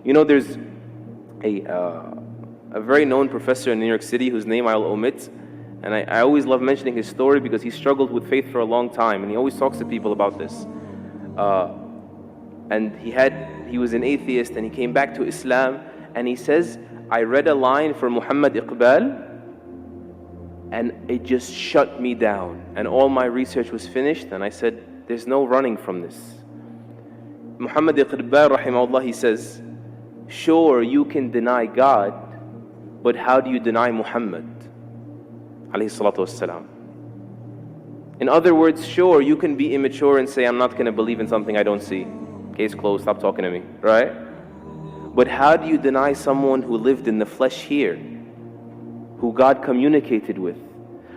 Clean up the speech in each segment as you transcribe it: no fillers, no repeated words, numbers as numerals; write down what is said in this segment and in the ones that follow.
You know, there's a very known professor in New York City whose name I'll omit, and I always love mentioning his story because he struggled with faith for a long time, and he always talks to people about this. And he was an atheist, and he came back to Islam, and he says, I read a line for Muhammad Iqbal, and it just shut me down, and all my research was finished, and I said, there's no running from this. Muhammad Iqbal, rahimahullah, he says, sure, you can deny God, but how do you deny Muhammad? Alayhi salatu wassalam. In other words, sure, you can be immature and say, I'm not going to believe in something I don't see. Case closed, stop talking to me, right? But how do you deny someone who lived in the flesh here, who God communicated with?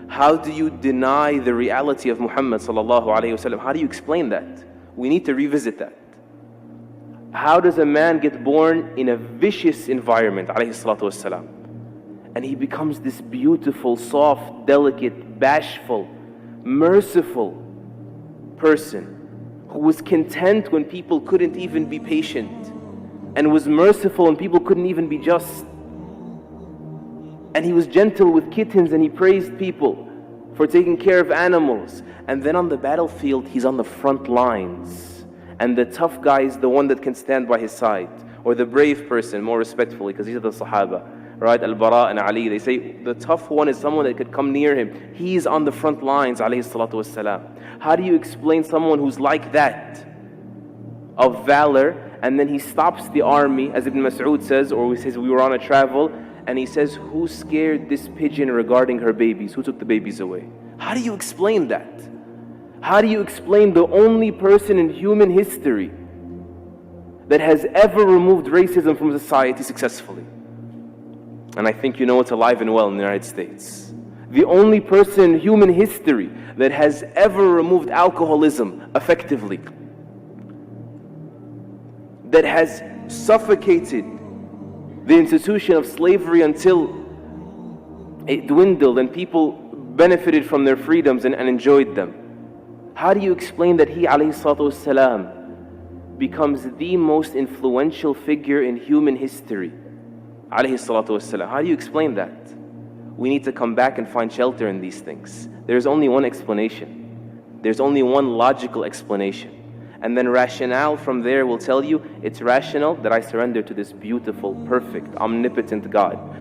How do you deny the reality of Muhammad sallallahu alayhi wasallam? How do you explain that? We need to revisit that. How does a man get born in a vicious environment, alayhi salatu wasalam, and he becomes this beautiful, soft, delicate, bashful, merciful person who was content when people couldn't even be patient, and was merciful when people couldn't even be just, and he was gentle with kittens, and he praised people for taking care of animals. And then on the battlefield, he's on the front lines, and the tough guy is the one that can stand by his side, or the brave person, more respectfully, because these are the Sahaba, right? Al-Bara and Ali, they say the tough one is someone that could come near him. He's on the front lines, alayhi salatu wassalam. How do you explain someone who's like that, of valor, and then he stops the army, as Ibn Mas'ud says, or he says, we were on a travel, and he says, who scared this pigeon regarding her babies? Who took the babies away? How do you explain that? How do you explain the only person in human history that has ever removed racism from society successfully? And I think you know it's alive and well in the United States. The only person in human history that has ever removed alcoholism effectively, that has suffocated the institution of slavery until it dwindled and people benefited from their freedoms and enjoyed them. How do you explain that he, alayhi salatu wasalam, becomes the most influential figure in human history? Alayhi salatu wasalam. How do you explain that? We need to come back and find shelter in these things. There's only one explanation. There's only one logical explanation. And then rationale from there will tell you it's rational that I surrender to this beautiful, perfect, omnipotent God.